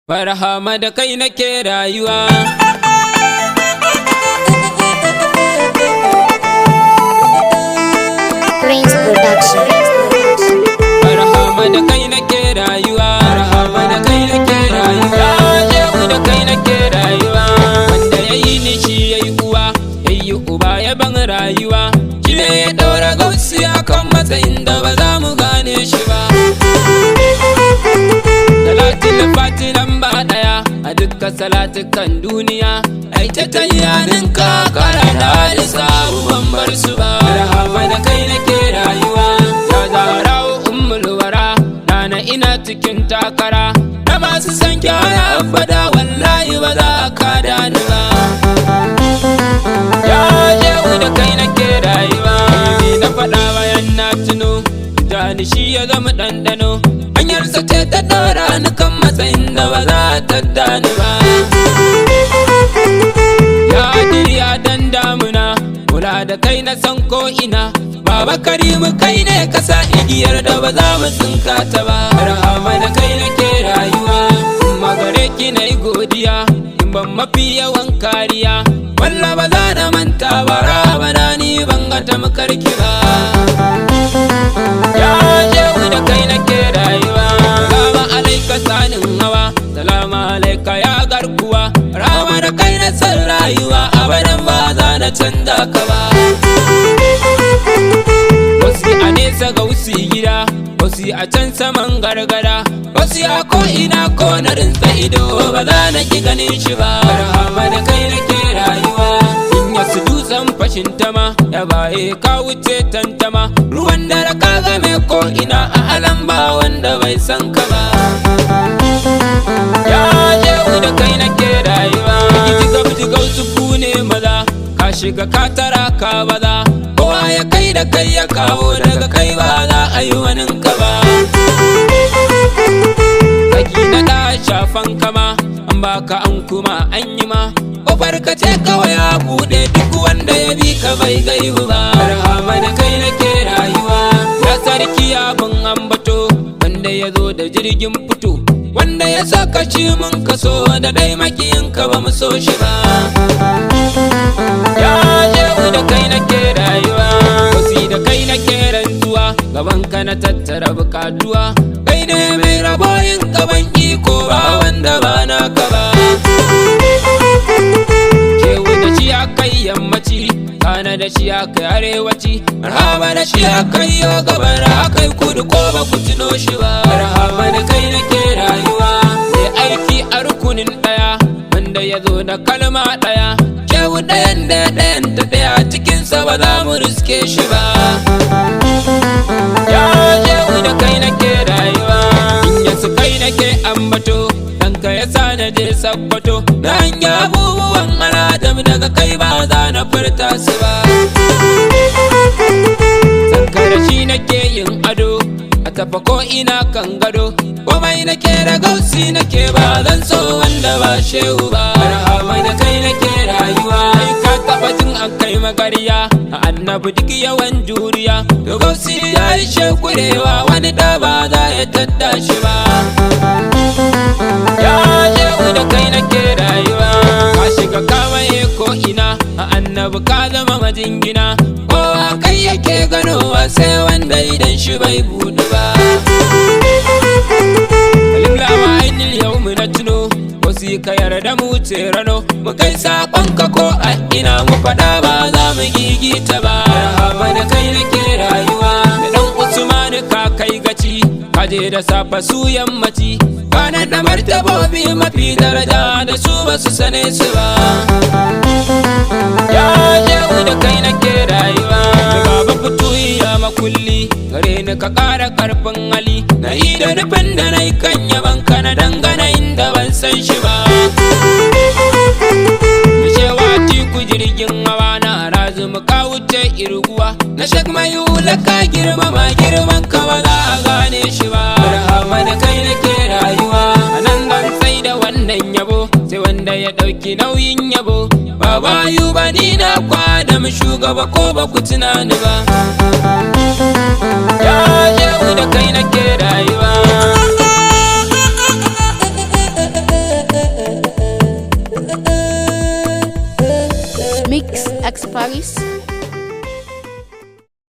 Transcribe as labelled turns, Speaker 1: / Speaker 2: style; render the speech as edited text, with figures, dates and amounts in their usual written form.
Speaker 1: Barhama da kai nake rayuwa.
Speaker 2: Prince Production.
Speaker 1: Barhama da kai nake rayuwa. Barhama da kai nake rayuwa. Shehu da kai nake rayuwa. Wanda yayi ni shi yayi uwa, yayi uba ya ban rayuwa. Shi ne ya daura gausi akan matsayin da ba za mu gane shi ba. Salatin fati lamba daya a dukkan salatukan duniya. Ai ta tayyanin ka kara da alisa ban bar su ba. Barhama da kai nake rayuwa. Ya Zahra ummul wara, nana ina cikin takara. Na masu san kyara abada wallahi ba za ka da ni ba. Ya Shehu da kai nake rayuwa. Ni na faɗa bayan na tuno, jani shi ya zama ɗanɗano. Hanyarsa ce ta ɗora ni kan matsayin da ba za ta dani ba. Ya diriya dan damuna, kula da kai na san ko ina. Baba Karimu kai ne kasa igiyar da ba za mu tsinka ta ba. Barhama da kai nake rayuwa, kuma gare ki na yi godiya. In ban mafi yawan kariya, walla ba za na manta ba. Rabana ni ban ga tamkarki ba. Ya Shehu da kai nake rayuwa. Salamu alaika sanin hawa, salamu alaika ya garkuwa. Rama da kai na san rayuwa, abadan ba za na canza ka ba. Wasu a nesa ga wasu gida, wasu a can saman gargada, wasu a ko'ina ko na rinsa ido ba za na ki ganin shi ba. Barhama da kai nake rayuwa. In yasu dutsen fashin tama, ya baye ka wuce tantama. Ruwan dare ka game ko'ina a alam ba wanda bai san ka ba. Ya Shehu da kai nake rayuwa. Jigab su kune maza, ka shiga ka tara ka baza. Kowa ya kai da kai ya kawo, daga kai ba za a yi wani ka ba. Saki na da shafan kama, an baka an kuma an yi ma. Kofar ka ce kawai a buɗe, duk wanda ya bi ka bai gaibu ba. Barhama da kai nake rayuwa. Ya sarki abin ambato, wanda ya zo da jirgin fito, wanda ya saka shi mun kaso, da dai makiyin ka ba mu so shi ba. Ya Shehu da kai nake rayuwa. Wasi da kai nake rantsuwa, gaban ka na tattara bukatuwa. Kai ne mai raboyin gaban iko, ba wanda ba naka ba. Shehu da shi ya kai yammaci, kana da shi ya kai arewaci. Barhama da shi ya kai yo gabar, kai kudu ko ba ku tuno shi ba. Barhama da kai nake rayuwa. Mai aiki a rukunin ɗaya, wanda ya zo da kalma ɗaya. Shehu ɗayan da ɗayan ta ɗaya, cikinsa ba za mu riske shi ba. Ya Shehu da kai nake rayuwa. In yasu kai nake ambato, ɗanka ya sa na je Sakkwato. Na hanya abubuwan al'adam daga kai ba za na furta su ba. Sankara shi nake yin ado, a tafa ko ina kan gado. Komai nake da gausi nake, ba zan so wanda ba Shehu ba. Barhama da kai nake rayuwa. Kai ka taɓa jin an kai magarya, a annabi duk yawan juriya. To gausi ya yi shekurewa, wani da ba za ya tadda shi ba. Ya Shehu da kai nake rayuwa. Ka shiga kamaye ko ina, a annabi ka zama majingina. Kowa kai yake ganowa, sai wanda idan shi bai buɗe ba. Lillawa ainihin yau mu na tuno, wasu ka yarda mu ce rano. Mu kai saƙonka ko a ina, mu faɗa ba za mu gigita ba. Barhama da kai nake rayuwa. Da ɗan Usmanu ka kai gaci, kaje da safa su yammaci. Kana da martabobi mafi daraja, da su ba su sane su ba. Ya Shehu da kai nake rayuwa. Baba fito ya makulli, gare ni ka ƙara ƙarfin hali. Na yi da nufin da na yi kan yaban ka, na dangana inda ban san shi ba. Mishewa tiku jirgin hawa, na razumu ka wuce irguwa. Na shak mai hula ka girmama, girman ka ba za a gane shi ba. Barhama da kai nake rayuwa. A nan zan sai da wannan yabo, sai wanda ya ɗauki nauyin yabo. Baba Ayuba ni na kwada mu shugaba, ko ba ku tunani ba. Ya Shehu da kai nake rayuwa.
Speaker 2: X Paris.